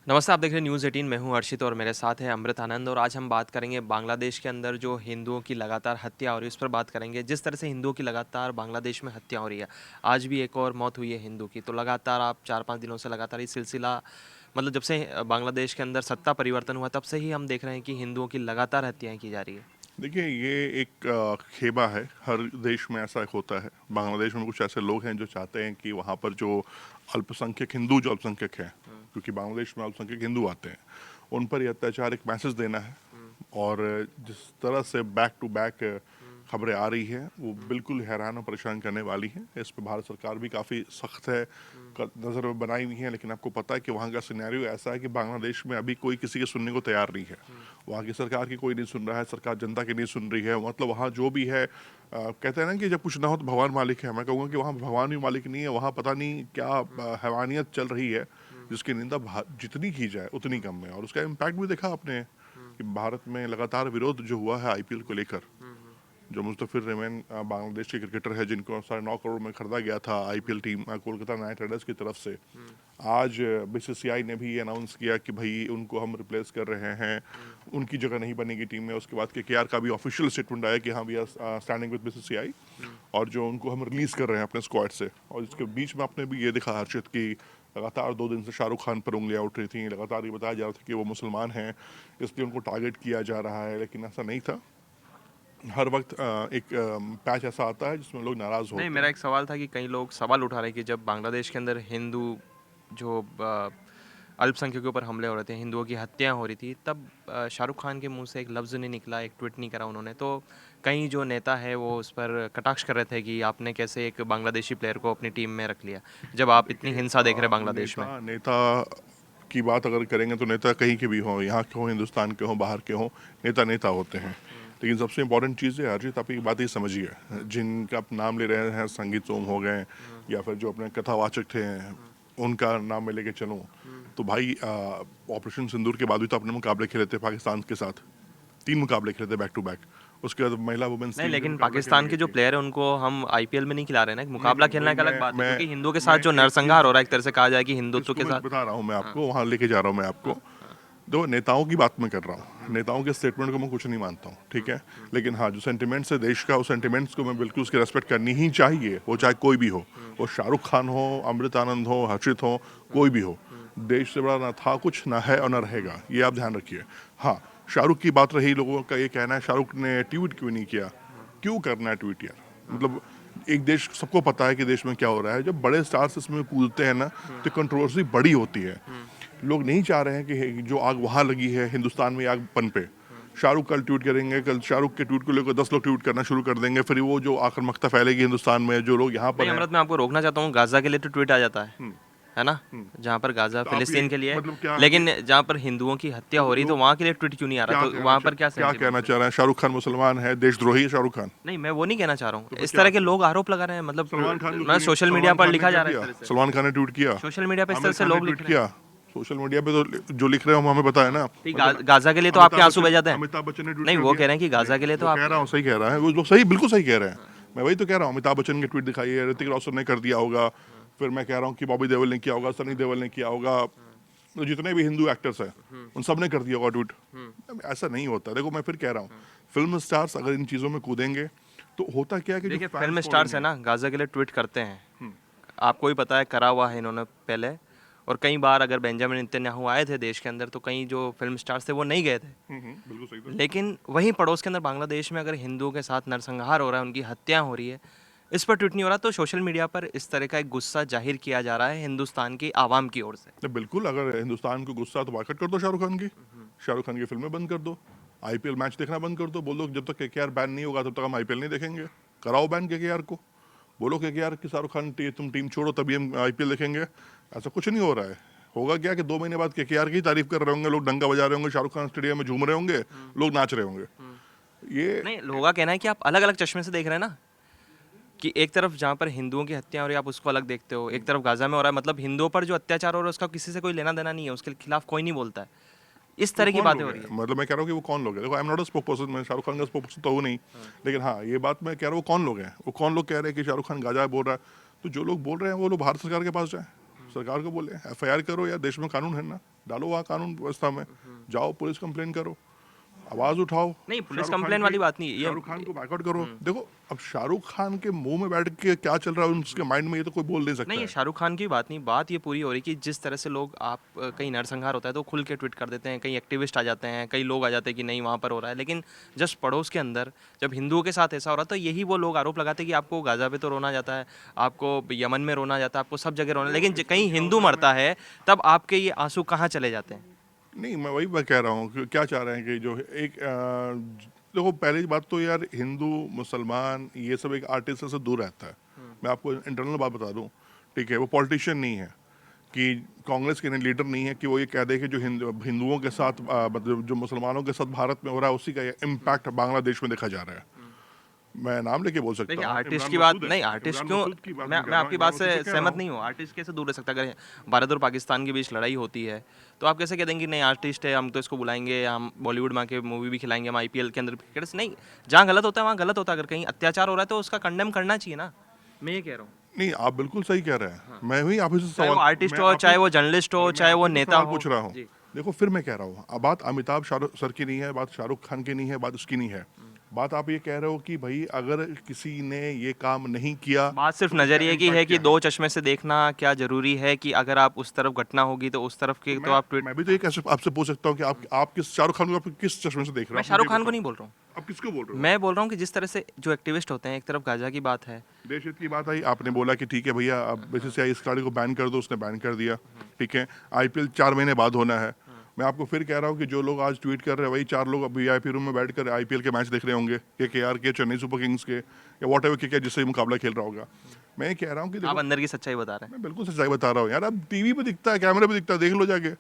नमस्ते, आप देख रहे हैं न्यूज़ 18। मैं हूं अर्शित और मेरे साथ है अमृत आनंद। और आज हम बात करेंगे बांग्लादेश के अंदर जो हिंदुओं की लगातार हत्या हो रही है उस पर बात करेंगे। जिस तरह से हिंदुओं की लगातार बांग्लादेश में हत्या हो रही है, आज भी एक और मौत हुई है हिंदू की। तो लगातार आप 4-5 दिनों से लगातार ये सिलसिला, मतलब जब से बांग्लादेश के अंदर सत्ता परिवर्तन हुआ तब से ही हम देख रहे हैं कि हिंदुओं की लगातार हत्याएं की जा रही है। देखिए, ये एक खेमा है। हर देश में ऐसा होता है। बांग्लादेश में कुछ ऐसे लोग हैं जो चाहते हैं कि वहाँ पर जो अल्पसंख्यक हिंदू जो अल्पसंख्यक हैं, क्योंकि बांग्लादेश में अल्पसंख्यक हिंदू आते हैं, उन पर ये अत्याचार एक मैसेज देना है। और जिस तरह से बैक टू बैक खबरें आ रही है वो बिल्कुल हैरान और परेशान करने वाली है। इस पर भारत सरकार भी काफ़ी सख्त है, नज़र में बनाई हुई है। लेकिन आपको पता है कि वहाँ का सिनेरियो ऐसा है कि बांग्लादेश में अभी कोई किसी के सुनने को तैयार नहीं है। वहाँ की सरकार की कोई नहीं सुन रहा है, सरकार जनता की नहीं सुन रही है। मतलब वहाँ जो भी है, कहते हैं ना कि जब कुछ ना हो तो भगवान मालिक है। मैं कहूँगा कि वहाँ भगवान भी मालिक नहीं है। वहाँ पता नहीं क्या हैवानियत चल रही है, जिसकी निंदा जितनी की जाए उतनी कम है। और उसका इम्पैक्ट भी देखा आपने कि भारत में लगातार विरोध जो हुआ है आईपीएल को लेकर। जो मुस्तफिर रहमान बांग्लादेश के क्रिकेटर है, जिनको 9.5 करोड़ में खरीदा गया था IPL team Kolkata night Riders की तरफ से, आज बीसीसीआई ने भी ये अनाउंस किया कि भाई उनको हम रिप्लेस कर रहे हैं, उनकी जगह नहीं बनेगी टीम में। उसके बाद केकेआर का भी ऑफिशियल स्टेटमेंट आया कि हाँ, we are standing with BCCI, और जो उनको हम रिलीज कर रहे हैं अपने स्क्वाड से। और इसके बीच में आपने भी ये देखा हर्षित की लगातार 2 दिन से शाहरुख खान पर उंगलियां उठ रही थी। लगातार ये बताया जा रहा था कि वो मुसलमान हैं, इसलिए उनको टारगेट किया जा रहा है। लेकिन ऐसा नहीं था। हर वक्त एक पैच ऐसा आता है जिसमें लोग नाराज नहीं, होते मेरा हैं। एक सवाल था कि कई लोग सवाल उठा रहे हैं कि जब बांग्लादेश के अंदर हिंदू जो अल्पसंख्यकों पर हमले हो रहे थे, हिंदुओं की हत्याएं हो रही थी, तब शाहरुख खान के मुंह से एक लफ्ज़ नहीं निकला, एक ट्वीट नहीं करा उन्होंने। तो कई जो नेता है वो उस पर कटाक्ष कर रहे थे कि आपने कैसे एक बांग्लादेशी प्लेयर को अपनी टीम में रख लिया, जब आप इतनी देखिए, हिंसा देख रहे हैं बांग्लादेश में। नेता नेता की बात अगर करेंगे तो नेता कहीं के भी हों, यहाँ के हों, हिंदुस्तान के हों, बाहर के हों, नेता नेता होते हैं। लेकिन सबसे इम्पोर्टेंट चीज़ है अर्जित, आप एक बात ही समझिए, जिनका आप नाम ले रहे हैं, संगीत सोम हो गए या फिर जो अपने कथावाचक थे, उनका नाम मैं लेके चलूँ तो भाई ऑपरेशन सिंदूर के बाद भी तो अपने मुकाबले खेले थे पाकिस्तान के साथ। 3 मुकाबले खेले थे बैक टू बैक। उसके बाद महिला वुमेन्स नहीं, टीम भी लेकिन मुकाबला खेलने पाकिस्तान गई के जो थी। प्लेयर हैं उनको हम आईपीएल में नहीं खिला रहे हैं ना। मुकाबला लेकिन खेलना भाई एक अलग बात है, मैं क्योंकि हिंदुओं के मैं साथ जो एक नरसंहार चीज़ हो रहा है, एक तरह से कहा जाए कि हिंदुत्व इसको के मैं साथ। बता रहा हूँ, मैं हाँ, आपको वहाँ लेके जा रहा हूँ। मैं आपको हाँ, हाँ। दो नेताओं की बात मैं कर रहा हूँ। नेताओं के स्टेटमेंट को मैं कुछ नहीं मानता हूँ, ठीक है। लेकिन हाँ, जो सेंटिमेंट्स है देश का, उस सेंटिमेंट्स को मैं बिल्कुल उसकी रेस्पेक्ट करनी ही चाहिए, वो चाहे कोई भी हो। वो शाहरुख खान हो, अमृत आनंद हो, हर्षित हो, कोई भी हो। देश से बड़ा ना था कुछ, ना है और ना रहेगा, ये आप ध्यान रखिए। हाँ, शाहरुख की बात रही, लोगों का ये कहना है शाहरुख ने ट्वीट क्यों नहीं किया। क्यों करना है ट्वीट यार? मतलब एक देश, सबको पता है कि देश में क्या हो रहा है। जब बड़े स्टार्स इसमें कूदते हैं ना, तो कंट्रोवर्सी बड़ी होती है। लोग नहीं चाह रहे हैं कि जो आग वहां लगी है हिंदुस्तान में आग पनपे। शाहरुख कल ट्वीट करेंगे, कल शाहरुख के ट्वीट को लेकर 10 लोग ट्वीट करना शुरू कर देंगे, फिर वो जो आक्रामकता फैलेगी हिंदुस्तान में, जो लोग यहाँ नहीं पर हैं। अमृत, मैं आपको रोकना चाहता हूँ। गाज़ा के लिए तो ट्वीट आ जाता है ना? जहाँ पर गाज़ा तो आप फ़िलिस्तीन ये के लिए है। मतलब क्या है लेकिन कि जहाँ पर हिंदुओं की हत्या हो रही है तो लोग वहाँ के लिए ट्वीट क्यों नहीं आ रहा? तो वहाँ पर क्या क्या कहना सेंटिमेंट्स है? चाह रहे हैं? शाहरुख खान मुसलमान है, देशद्रोही है शाहरुख खान? नहीं, मैं वो नहीं कहना चाह रहा तो हूँ। फिर इस क्या? तरह के लोग आरोप लगा रहे हैं, मतलब सलमान खान को मैं क्यों नहीं? सोशल मीडिया सलमान पर खान ने लिखा क्या जा रहा है किया? इस तरह से। सलमान खान ने ट्वीट किया। सोशल मीडिया पे इस तरह आमिर से खान ने लोग ट्वीट लिख रहे हैं। किया। सोशल मीडिया पे तो जो लिख रहे हो हमें पता है ना। ठीक, मतलब गाज़ा के लिए तो आपके आंसू बह जाते हैं। अमिताभ बच्चन ने ट्वीट नहीं, कर वो दिया। कह रहे हैं कि नहीं, गाज़ा के लिए तो वो आप। कह रहा हूँ, सही कह रहा है वो सही, बिल्कुल सही कह रहे हैं। मैं वही तो कह रहा हूँ, अमिताभ बच्चन के ट्वीट दिखाइए, ऋतिक रोशन ने कर दिया होगा। फिर मैं कह रहा हूँ कि बॉबी देओल ने किया होगा, सनी देओल ने किया होगा, तो जितने भी हिंदू एक्टर्स हैं उन सब ने कर दिया होगा ट्वीट। ऐसा नहीं होता। देखो, मैं फिर कह रहा हूँ, फिल्म स्टार्स अगर इन चीज़ों में कूदेंगे तो होता क्या है कि जो देखिए, फैंस फिल्म स्टार्स है फॉलोइंग है। ना, गाज़ा के लिए ट्वीट करते हैं। आपको भी पता है, करा हुआ है इन्होंने पहले। और कई बार अगर बेंजामिन नेतन्याहू आए थे देश के अंदर तो कई जो फिल्म स्टार्स थे वो नहीं गए थे। बिल्कुल सही था। लेकिन वहीं पड़ोस के अंदर बांग्लादेश में अगर हिंदुओं के साथ नरसंहार हो रहा है, उनकी हत्या हो रही है, इस पर ट्वीट नहीं हो रहा, तो सोशल मीडिया पर इस तरह का एक गुस्सा जाहिर किया जा रहा है हिंदुस्तान की आवाम की ओर से। तो बिल्कुल, अगर हिंदुस्तान को गुस्सा है तो बायकॉट कर दो शाहरुख खान की। शाहरुख खान की फिल्में बंद कर दो, आईपीएल मैच देखना बंद कर दो। बोलो जब तक केकेआर बैन नहीं होगा तब तक हम आईपीएल नहीं देखेंगे। कराओ बैन केकेआर को। बोलो केकेआर की शाहरुख खान तुम टीम छोड़ो तभी हम आईपीएल देखेंगे। ऐसा कुछ नहीं हो रहा है। होगा क्या कि 2 महीने बाद केकेआर की तारीफ कर रहे होंगे लोग, डंका बजा रहे होंगे, शाहरुख खान स्टेडियम में झूम रहे होंगे, लोग नाच रहे होंगे। ये नहीं, लोगों का कहना है कि आप अलग अलग चश्मे से देख रहे हैं ना, कि एक तरफ जहाँ पर हिंदुओं की हत्या हो रही है आप उसको अलग देखते हो, एक तरफ गाजा में हो रहा है, मतलब हिंदुओं पर जो अत्याचार हो रहा है उसका किसी से कोई लेना देना नहीं है, उसके खिलाफ कोई नहीं बोलता है। इस वो तरह की कौन बातें लोग हो रही हैं? है। मतलब मैं कह रहा हूँ कि वो कौन लोग हैं। देखो, I am not a spoke person, मैं शाहरुख खान का स्पोक पर्सन तो हूँ नहीं। लेकिन हाँ, ये बात मैं कह रहा हूँ, वो कौन लोग हैं? वो कौन लोग कह रहे हैं कि शाहरुख खान गाजा बोल रहा है? तो जो लोग बोल रहे हैं वो लोग भारत सरकार के पास जाएं, सरकार को बोले, एफआईआर करो यार, देश में कानून है ना। डालो वहाँ कानून व्यवस्था में, जाओ पुलिस कंप्लेन करो, आवाज उठाओ। नहीं, पुलिस शाहरुख खान कंप्लेन वाली बात नहीं, ये शाहरुख खान को बाइकआउट करो। देखो अब शाहरुख खान के मुंह में बैठ के क्या चल रहा है उसके माइंड में, ये तो कोई बोल नहीं सकता नहीं, ये है। शाहरुख खान की बात नहीं, बात ये पूरी हो रही कि जिस तरह से लोग कहीं नरसंहार होता है तो खुल के ट्वीट कर देते हैं, कई एक्टिविस्ट आ जाते हैं, कई लोग आ जाते हैं कि नहीं वहाँ पर हो रहा है, लेकिन जस्ट पड़ोस के अंदर जब हिंदुओं के साथ ऐसा हो रहा है तो यही वो लोग आरोप लगाते हैं कि आपको गाजा पे तो रोना जाता है, आपको यमन में रोना जाता है, आपको सब जगह रोना, लेकिन कहीं हिंदू मरता है तब आपके ये आंसू कहाँ चले जाते हैं? नहीं, मैं वही बात कह रहा हूँ कि क्या चाह रहे हैं कि जो एक देखो पहली बात तो यार हिंदू मुसलमान ये सब एक आर्टिस्ट से दूर रहता है। मैं आपको इंटरनल बात बता दूं, ठीक है, वो पॉलिटिशियन नहीं है कि कांग्रेस के लीडर नहीं है कि वो ये कह दे कि जो हिंदुओं के साथ मतलब जो मुसलमानों के साथ भारत में हो रहा है उसी का इम्पैक्ट बांग्लादेश में देखा जा रहा है। मैं नाम लेके बोल सकता देखिए हूँ, आर्टिस्ट इमरान की बात मसूद है, नहीं, आर्टिस्ट इमरान क्यों, मसूद की बात मैं कह मैं रहा हूँ, आपकी इमरान बात मसूद से से कह रहा सहमत हूँ। नहीं हूँ। आर्टिस्ट कैसे दूर रह सकता है? अगर भारत और पाकिस्तान के बीच लड़ाई होती है तो आप कैसे कह देंगे नहीं आर्टिस्ट है, हम तो इसको बुलाएंगे, हम बॉलीवुड में के मूवी भी खिलाएंगे, हम आईपीएल के अंदर क्रिकेट नहीं, जहाँ गलत होता है वहाँ गलत होता है, अगर कहीं अत्याचार हो रहा है तो उसका कंडेम करना चाहिए ना, मैं ये कह रहा हूँ। नहीं, आप बिल्कुल सही कह रहे हैं। मैं भी आप ही से चाहे वो सवाल आर्टिस्ट मैं हो, आप ही चाहे वो जर्नलिस्ट हो, अरे मैं चाहे आप वो ही से नेता सवाल हो पूछ रहा हूँ। जी। देखो फिर मैं कह रहा हूँ, अब बात अमिताभ सर की नहीं है, बात शाहरुख खान की नहीं है, बात उसकी नहीं है। बात आप ये कह रहे हो कि भाई अगर किसी ने ये काम नहीं किया बात सिर्फ तो उसका नज़रिए की है इम्पैक्ट कि क्या दो है। चश्मे से देखना क्या ज़रूरी है कि अगर आप उस तरफ घटना होगी तो उस तरफ तो की तो मैं आप ट्वीट। मैं भी तो ये कैसे आपसे पूछ सकता हूँ कि आप किस शाहरुख खान को आप किस चश्मे से देख रहे मैं हो, आप मुझे शाहरुख ये खान को बताओ। नहीं बोल रहा हूँ, आप किसको बोल रहे हो? मैं बोल रहा हूँ कि जिस तरह से जो एक्टिविस्ट होते हैं, एक तरफ गाजा की बात है। देश हित की बात आई, आपने बोला कि ठीक है भैया अब बीसीसीआई इस खिलाड़ी को बैन कर दो, उसने बैन कर दिया, ठीक है। आईपीएल 4 महीने बाद होना है। मैं आपको फिर कह रहा हूँ कि जो लोग आज ट्वीट कर रहे हैं वही 4 लोग अब वीआईपी रूम में बैठकर आईपीएल के मैच देख रहे होंगे, केकेआर के, चेन्नई सुपर किंग्स के, या वॉट एवर के जिससे मुकाबला खेल रहा होगा। मैं ये कह रहा हूँ कि आप देखो, अंदर की सच्चाई बता रहे हैं। मैं बिल्कुल सच्चाई बता रहा हूँ यार। अब टीवी पे दिखता है, कैमरे पे दिखता है, देख लो जाके।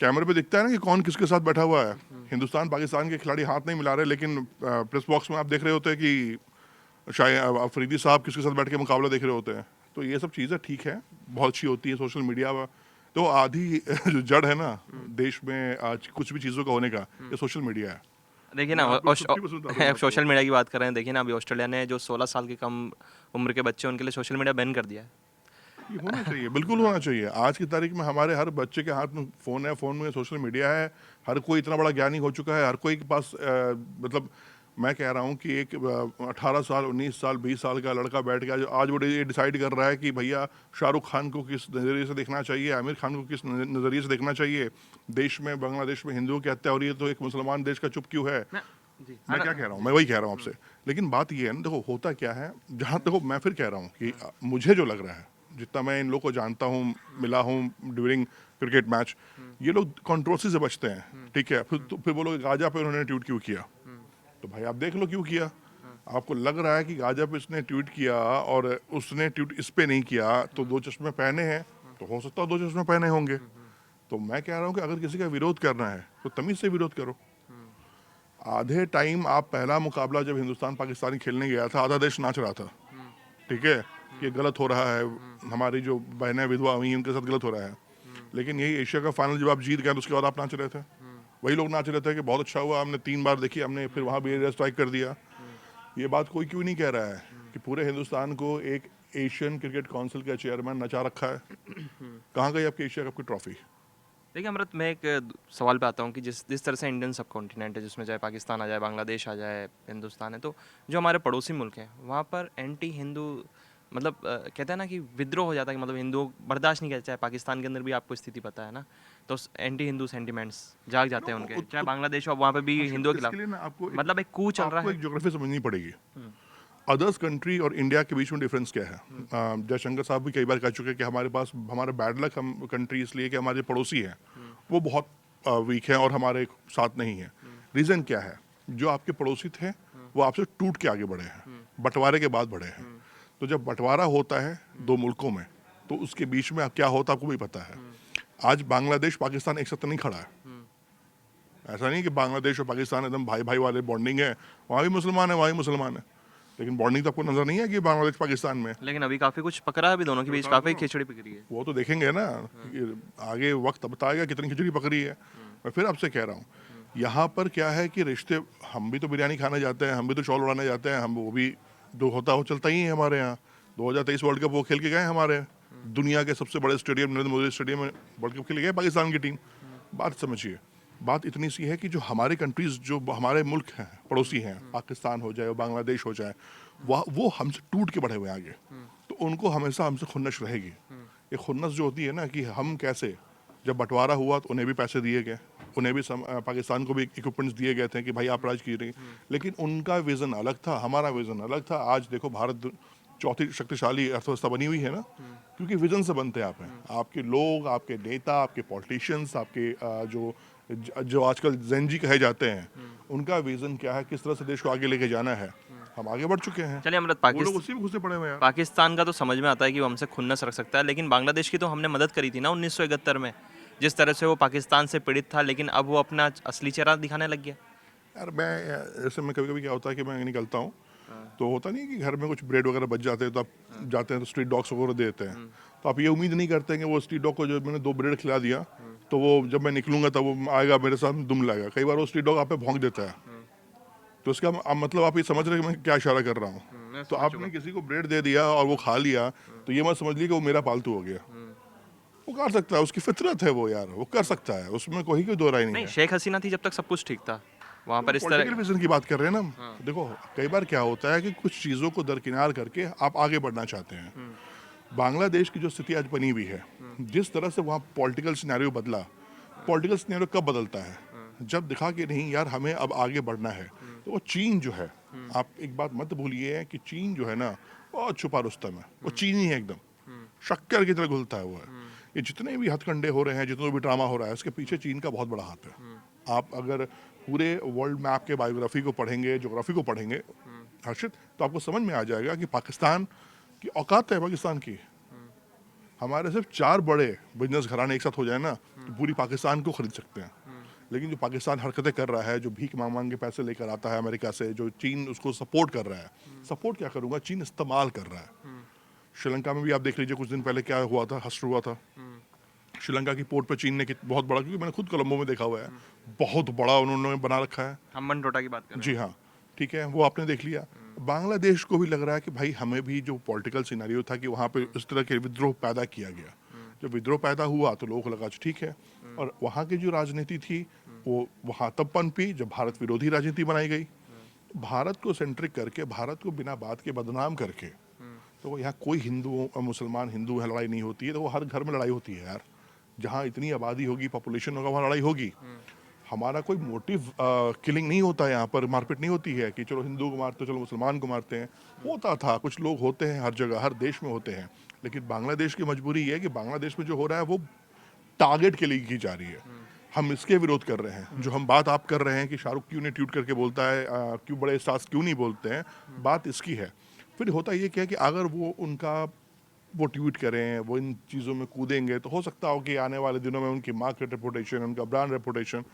कैमरे पे दिखता है ना कि कौन किसके साथ बैठा हुआ है। हिंदुस्तान पाकिस्तान के खिलाड़ी हाथ नहीं मिला रहे, लेकिन प्रेस बॉक्स में आप देख रहे होते हैं कि शायद अफरीदी साहब किसके साथ बैठ के मुकाबला देख रहे होते हैं। तो ये सब चीज़ें ठीक है, बहुत अच्छी होती है सोशल मीडिया में। तो आधी जो जड़ है ना देश में आज कुछ भी चीज़ों का होने का, ये सोशल मीडिया है। देखिए मैं ना, आपको 50% बता दूंगा आपको। सोशल मीडिया की बात कर रहे हैं, देखिए ना अभी ऑस्ट्रेलिया ने जो 16 साल के कम उम्र के बच्चे उनके लिए सोशल मीडिया बैन कर दिया है। ये होना चाहिए, बिल्कुल होना चाहिए। आज की तारीख में हमारे हर बच्चे के हाथ में फ़ोन है, फ़ोन में सोशल मीडिया है। हर कोई इतना बड़ा ज्ञानी हो चुका है, हर कोई के पास मतलब मैं कह रहा हूँ कि एक 18 साल 19 साल 20 साल का लड़का बैठ गया जो आज वो ये डिसाइड कर रहा है कि भैया शाहरुख खान को किस नज़रिए से देखना चाहिए, आमिर खान को किस नज़रिए से देखना चाहिए। देश में बांग्लादेश में हिंदुओं की हत्या हो रही है तो एक मुसलमान देश का चुप क्यों है। जी मैं क्या कह रहा हूँ, मैं वही कह रहा हूँ आपसे। लेकिन बात ये है ना, देखो होता क्या है, जहाँ देखो मैं फिर कह रहा हूँ कि मुझे जो लग रहा है, जितना मैं इन लोगों को जानता हूँ, मिला हूँ ड्यूरिंग क्रिकेट मैच, ये लोग कंट्रोवर्सी से बचते हैं, ठीक है। फिर बोलोगे गाजा पे उन्होंने ट्वीट क्यों किया, तो भाई आप देख लो क्यों किया। आपको लग रहा है कि गाजा पे इसने ट्वीट किया और उसने ट्वीट इस पे नहीं किया तो दो चश्मे पहने हैं, तो हो सकता है दो चश्मे पहने होंगे। तो मैं कह रहा हूँ कि अगर किसी का विरोध करना है तो तमीज से विरोध करो। आधे टाइम आप पहला मुकाबला जब हिंदुस्तान पाकिस्तानी खेलने गया था, आधा देश नाच रहा था, ठीक है, कि गलत हो रहा है, हमारी जो बहनें विधवा हुई उनके साथ गलत हो रहा है। लेकिन यही एशिया का फाइनल जब आप जीत गए तो उसके बाद आप नाच रहे थे। वही लोग नाच रहे थे कि बहुत अच्छा हुआ, हमने 3 बार देखी, हमने फिर वहाँ भी एरिया स्ट्राइक कर दिया। ये बात कोई क्यों नहीं कह रहा है कि पूरे हिंदुस्तान को एक एशियन क्रिकेट काउंसिल का चेयरमैन नचा रखा है। कहाँ गई आपकी एशिया कप की ट्रॉफी? देखिए अमृत, मैं एक सवाल पे आता हूँ कि जिस जिस तरह से इंडियन सब कॉन्टिनेंट है, जिसमें चाहे पाकिस्तान आ जाए, बांग्लादेश आ जाए, हिंदुस्तान है, तो जो हमारे पड़ोसी मुल्क हैं वहाँ पर एंटी हिंदू मतलब कहते हैं ना कि विद्रोह हो जाता है कि मतलब हिंदू बर्दाश्त नहीं करते। चाहे पाकिस्तान के अंदर भी आपको स्थिति पता है ना, तो एंटी हिंदू सेंटिमेंट्स जाग जाते हैं उनके, चाहे बांग्लादेश हो वहाँ पे भी हिंदुओं के इसके खिलाफ, लिए ना मतलब एक कूच चल रहा आपको है। एक ज्योग्राफी समझनी पड़ेगी। अदर्स कंट्री और इंडिया के बीच में डिफरेंस क्या है? जयशंकर साहब भी कई बार कह चुके हैं कि हमारे पास हमारा बैड लक हम कंट्री इसलिए कि हमारे पड़ोसी हैं वो बहुत वीक हैं और हमारे साथ नहीं है। रीज़न क्या है? जो आपके पड़ोसी थे वो आपसे टूट के आगे बढ़े हैं, बंटवारे के बाद बढ़े हैं। तो जब बंटवारा होता है दो मुल्कों में तो उसके बीच में क्या होता है आपको भी पता है। आज बांग्लादेश पाकिस्तान एक साथ नहीं खड़ा है। ऐसा नहीं कि बांग्लादेश और पाकिस्तान एकदम भाई भाई वाले बॉन्डिंग है, वहाँ भी मुसलमान है, वहाँ भी मुसलमान है, लेकिन बॉन्डिंग तो आपको नजर नहीं है कि बांग्लादेश पाकिस्तान में। लेकिन अभी काफ़ी कुछ पकड़ा है अभी दोनों के बीच, काफ़ी खिचड़ी पकड़ी है। वो तो देखेंगे ना कि आगे वक्त बताएगा कितनी खिचड़ी पकड़ी है। मैं फिर आपसे कह रहा हूँ, यहाँ पर क्या है कि रिश्ते, हम भी तो बिरयानी खाने जाते हैं, हम भी तो शॉल उड़ाने जाते हैं, हम वो भी जो होता है वो चलता ही है हमारे यहाँ। 2023 वर्ल्ड कप वो खेल के गए हमारे, दुनिया के सबसे बड़े स्टेडियम नरेंद्र मोदी स्टेडियम में वर्ल्ड कप के लिए गए पाकिस्तान की टीम। बात समझिए, बात इतनी सी है कि जो हमारे कंट्रीज, जो हमारे मुल्क हैं, पड़ोसी हैं, पाकिस्तान हो जाए, बांग्लादेश हो जाए, वो हमसे टूट के बढ़े हुए हैं आगे। तो उनको हमेशा हमसे खुन्नस रहेगी। ये खुन्नस जो होती है ना, कि हम कैसे, जब बंटवारा हुआ तो उन्हें भी पैसे दिए गए, उन्हें भी पाकिस्तान को भी इक्विपमेंट्स दिए गए थे कि भाई आप राज कीजिए, लेकिन उनका विजन अलग था, हमारा विजन अलग था। आज देखो भारत चौथी शक्तिशाली अर्थव्यवस्था बनी हुई है ना, क्योंकि विजन से बनते हैं आपके लोग, आपके नेता, आपके पॉलिटिशियंस, आपके जो आजकल जेनजी कहे जाते हैं, उनका विजन क्या है, किस तरह से देश को आगे लेके जाना है। हम आगे बढ़ चुके हैं। चलिए अमृत, वो लोग उसी में घुसे पड़े हुए हैं यार। पाकिस्तान का तो समझ में आता है कि वो हमसे खुन्नस रख सकता है, लेकिन बांग्लादेश की तो हमने मदद करी थी ना 1971 में। जिस तरह से वो पाकिस्तान से पीड़ित था, लेकिन अब वो अपना असली चेहरा दिखाने लग गया। यार मैं ऐसे में कभी कभी क्या होता है कि मैं निकलता हूँ, तो होता नहीं कि घर में कुछ ब्रेड वगैरह बच जाते हैं, तो आप जाते हैं तो स्ट्रीट डॉग्स वगैरह देते हैं। तो आप ये उम्मीद नहीं करते कि वो स्ट्रीट डॉग को, जो मैंने 2 ब्रेड खिला दिया, तो वो जब मैं निकलूंगा तब वो आएगा मेरे साथ दुम लाएगा। कई बार वो स्ट्रीट डॉग आप पे भौंक देता है। तो इसका मतलब आप ये समझ रहे हैं कि मैं क्या इशारा कर रहा हूँ। तो आपने किसी को ब्रेड दे दिया और वो खा लिया, तो ये मत समझ लीजिए कि वो मेरा पालतू हो गया। वो कर सकता है, उसकी फितरत है वो यार, वो कर सकता है, उसमें कोई दो राय नहीं नहीं, है। शेख हसीना थी जब तक सब कुछ ठीक था, वहाँ पर इस पॉलिटिकल तरह। विजन की बात कर रहे हैं ना हम। देखो कई बार क्या होता है कि कुछ चीज़ों को दरकिनार करके आप आगे बढ़ना चाहते हैं। बांग्लादेश की जो स्थिति आज बनी हुई है, जिस तरह से वहाँ पॉलिटिकल सिनेरियो बदला, पॉलिटिकल सिनेरियो कब बदलता है, जब दिखा कि नहीं यार हमें अब आगे बढ़ना है। तो वो चीन जो है, आप एक बात मत भूलिए कि चीन जो है ना, बहुत छुपा रुस्तम है। वो चीन ही है एकदम, शक्कर की तरह घुलता है वो है। ये जितने भी हथकंडे हो रहे हैं, जितना भी ड्रामा हो रहा है, उसके पीछे चीन का बहुत बड़ा हाथ है। आप अगर पूरे वर्ल्ड मैप के बायोग्राफी को पढ़ेंगे, ज्योग्राफी को पढ़ेंगे हर्षित, तो आपको समझ में आ जाएगा कि पाकिस्तान की औकात है। पाकिस्तान की, हमारे सिर्फ 4 बड़े बिजनेस घराने एक साथ हो जाए ना, तो पूरी पाकिस्तान को खरीद सकते हैं। लेकिन जो पाकिस्तान हरकतें कर रहा है, जो भीख मांग मांग के पैसे लेकर आता है अमेरिका से, जो चीन उसको सपोर्ट कर रहा है, सपोर्ट क्या करूंगा, चीन इस्तेमाल कर रहा है। श्रीलंका में भी आप देख लीजिए, कुछ दिन पहले क्या हुआ था, हश्र हुआ था। श्रीलंका की पोर्ट पे चीन ने बहुत बड़ा, क्योंकि मैंने खुद कोलंबो में देखा हुआ है, बहुत बड़ा उन्होंने बना रखा है। हम टोटा की बात कर रहे जी हाँ, ठीक है, वो आपने देख लिया। बांग्लादेश को भी लग रहा है कि भाई हमें भी जो पॉलिटिकल सिनेरियो था कि वहाँ पे इस तरह के विद्रोह पैदा किया गया, जब विद्रोह पैदा हुआ तो लोगों को लगा ठीक है। और वहाँ की जो राजनीति थी वो वहाँ तब पनपी जब भारत विरोधी राजनीति बनाई गई। भारत को सेंट्रिक करके, भारत को बिना बात के बदनाम करके, तो यहाँ कोई हिंदू मुसलमान हिंदू है लड़ाई नहीं होती है, तो वो हर घर में लड़ाई होती है यार। जहाँ इतनी आबादी होगी, पॉपुलेशन होगा, वहाँ लड़ाई होगी। हमारा कोई मोटिव किलिंग नहीं होता है यहाँ पर, मारपीट नहीं होती है कि चलो हिंदू को मारते, चलो मुसलमान को मारते हैं। होता था, कुछ लोग होते हैं हर जगह, हर देश में होते हैं। लेकिन बांग्लादेश की मजबूरी ये है कि बांग्लादेश में जो हो रहा है वो टारगेट के लिए की जा रही है। हम इसके विरोध कर रहे हैं। जो हम बात आप कर रहे हैं कि शाहरुख क्यों नहीं ट्वीट करके बोलता है, क्यों बड़े स्टार्स क्यों नहीं बोलते हैं, बात इसकी है। फिर होता ये क्या है कि अगर वो ट्वीट करें, वो इन चीज़ों में कूदेंगे, तो हो सकता हो कि आने वाले दिनों में उनकी मार्केट रेपुटेशन, उनका ब्रांड रेपुटेशन,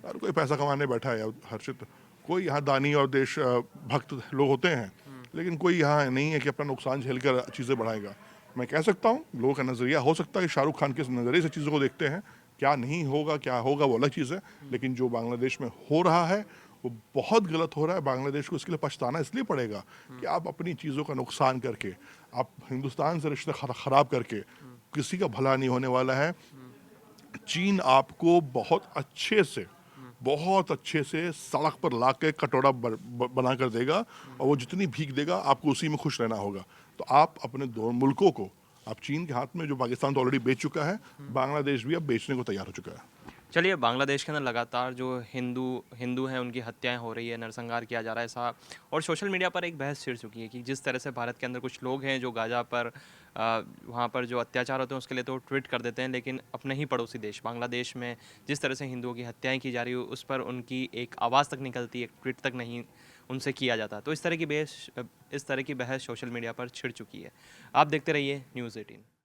और कोई पैसा कमाने बैठा है हर्षित, कोई यहाँ दानी और देश भक्त लोग होते हैं, लेकिन कोई यहाँ नहीं है कि अपना नुकसान झेल कर चीज़ें बढ़ाएगा। मैं कह सकता हूँ लोगों का नज़रिया हो सकता है कि शाहरुख खान के नज़रिए से चीज़ों को देखते हैं, क्या नहीं होगा क्या होगा वो अलग चीज़ है। लेकिन जो बांग्लादेश में हो रहा है वो बहुत गलत हो रहा है। बांग्लादेश को इसके लिए पछताना इसलिए पड़ेगा कि आप अपनी चीज़ों का नुकसान करके, आप हिंदुस्तान से रिश्ते ख़राब करके, किसी का भला नहीं होने वाला है। चीन आपको बहुत अच्छे से सड़क पर ला के कटोरा बना कर देगा, और वो जितनी भीख देगा आपको उसी में खुश रहना होगा। तो आप अपने दो मुल्कों को, आप चीन के हाथ में, जो पाकिस्तान तो ऑलरेडी बेच चुका है, बांग्लादेश भी अब बेचने को तैयार हो चुका है। चलिए, बांग्लादेश के अंदर लगातार जो हिंदू हैं उनकी हत्याएं हो रही है, नरसंहार किया जा रहा है ऐसा, और सोशल मीडिया पर एक बहस छिड़ चुकी है कि जिस तरह से भारत के अंदर कुछ लोग हैं जो गाजा पर वहाँ पर जो अत्याचार होते हैं उसके लिए तो ट्वीट कर देते हैं, लेकिन अपने ही पड़ोसी देश बांग्लादेश में जिस तरह से हिंदुओं की हत्याएं की जा रही हो उस पर उनकी एक आवाज़ तक निकलती, एक ट्वीट तक नहीं उनसे किया जाता। तो इस तरह की बहस सोशल मीडिया पर छिड़ चुकी है। आप देखते रहिए News 18।